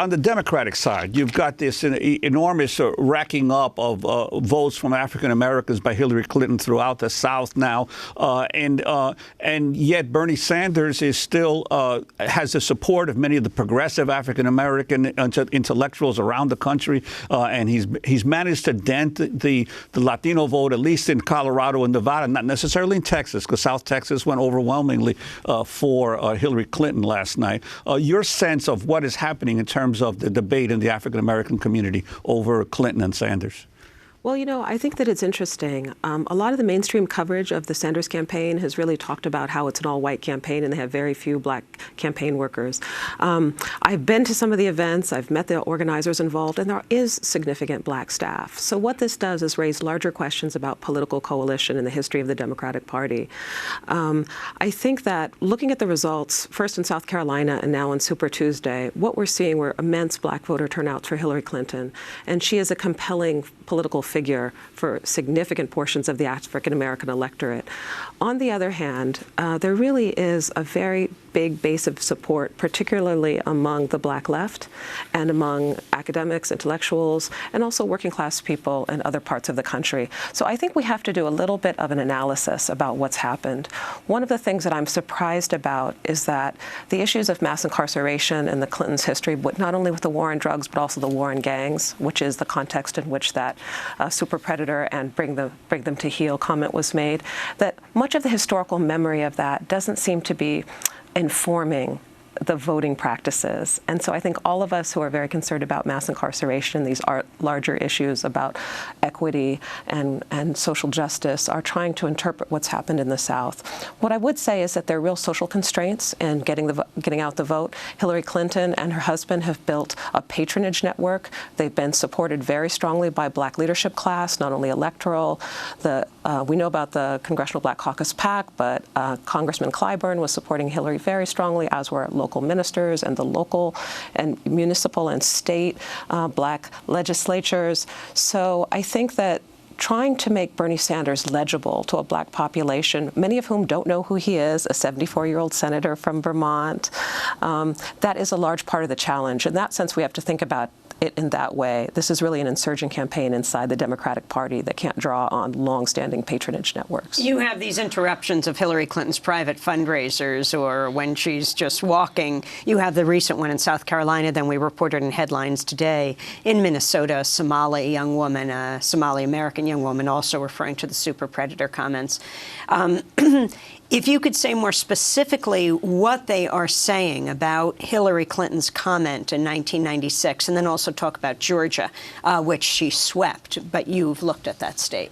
on the Democratic side, you've got this enormous racking up of votes from African Americans by Hillary Clinton throughout the South now, and yet Bernie Sanders is still has the support of many of the progressive African American intellectuals around the country, and he's managed to dent the Latino vote, at least in Colorado and Nevada, not necessarily in Texas, because South Texas went overwhelmingly for Hillary Clinton last night. Your sense of what is happening in terms of the debate in the African American community over Clinton and Sanders? Well, you know, I think that it's interesting. A lot of the mainstream coverage of the Sanders campaign has really talked about how it's an all-white campaign and they have very few black campaign workers. I've been to some of the events, I've met the organizers involved, and there is significant black staff. So what this does is raise larger questions about political coalition and the history of the Democratic Party. I think that looking at the results, first in South Carolina and now on Super Tuesday, what we're seeing were immense black voter turnouts for Hillary Clinton, and she is a compelling political figure for significant portions of the African American electorate. On the other hand, there really is a very big base of support, particularly among the black left and among academics, intellectuals, and also working class people in other parts of the country. So I think we have to do a little bit of an analysis about what's happened. One of the things that I'm surprised about is that the issues of mass incarceration and the Clintons' history, not only with the war on drugs, but also the war on gangs, which is the context in which that super predator and bring them to heel comment was made, that much of the historical memory of that doesn't seem to be informing the voting practices. And so I think all of us who are very concerned about mass incarceration, these are larger issues about equity and social justice, are trying to interpret what's happened in the South. What I would say is that there are real social constraints in getting out the vote. Hillary Clinton and her husband have built a patronage network. They've been supported very strongly by black leadership class, not only electoral. We know about the Congressional Black Caucus PAC, but Congressman Clyburn was supporting Hillary very strongly, as were local ministers and the local and municipal and state black legislatures. So I think that trying to make Bernie Sanders legible to a black population, many of whom don't know who he is, a 74-year-old senator from Vermont, that is a large part of the challenge. In that sense, we have to think about it in that way. This is really an insurgent campaign inside the Democratic Party that can't draw on long-standing patronage networks. You have these interruptions of Hillary Clinton's private fundraisers or when she's just walking. You have the recent one in South Carolina, then we reported in headlines today. In Minnesota, a Somali young woman, a Somali-American young woman, also referring to the super predator comments. If you could say more specifically what they are saying about Hillary Clinton's comment in 1996, and then also talk about Georgia, which she swept, but you've looked at that state.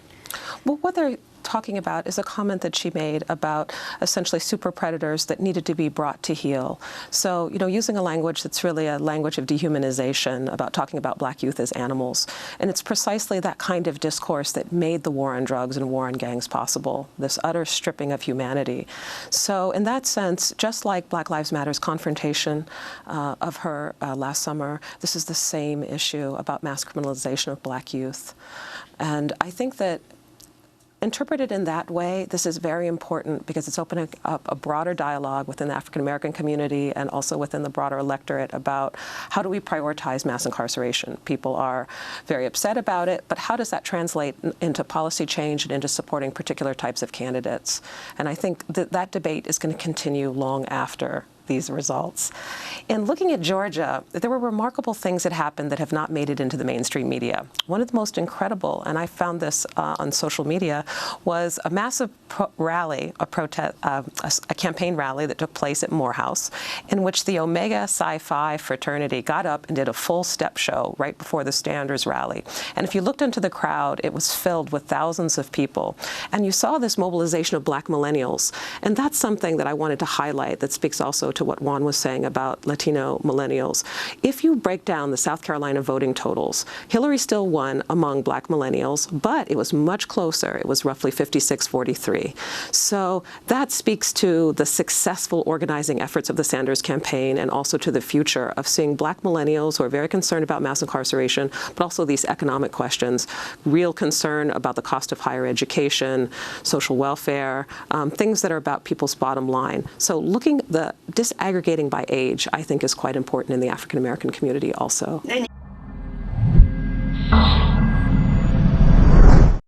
Well, what they're talking about is a comment that she made about essentially super predators that needed to be brought to heel. So, you know, using a language that's really a language of dehumanization, about talking about black youth as animals. And it's precisely that kind of discourse that made the war on drugs and war on gangs possible, this utter stripping of humanity. So in that sense, just like Black Lives Matter's confrontation of her last summer, this is the same issue about mass criminalization of black youth. And I think that interpreted in that way, this is very important because it's opening up a broader dialogue within the African American community and also within the broader electorate about how do we prioritize mass incarceration. People are very upset about it, but how does that translate into policy change and into supporting particular types of candidates? And I think that that debate is going to continue long after these results. In looking at Georgia, there were remarkable things that happened that have not made it into the mainstream media. One of the most incredible, and I found this on social media, was a massive rally, a campaign rally that took place at Morehouse, in which the Omega Psi Phi fraternity got up and did a full step show right before the Standards rally. And if you looked into the crowd, it was filled with thousands of people. And you saw this mobilization of black millennials. And that's something that I wanted to highlight that speaks also to what Juan was saying about Latino millennials. If you break down the South Carolina voting totals, Hillary still won among black millennials, but it was much closer. It was roughly 56-43. So that speaks to the successful organizing efforts of the Sanders campaign and also to the future of seeing black millennials who are very concerned about mass incarceration, but also these economic questions, real concern about the cost of higher education, social welfare, things that are about people's bottom line. So looking the disaggregating by age, I think, is quite important in the African American community also.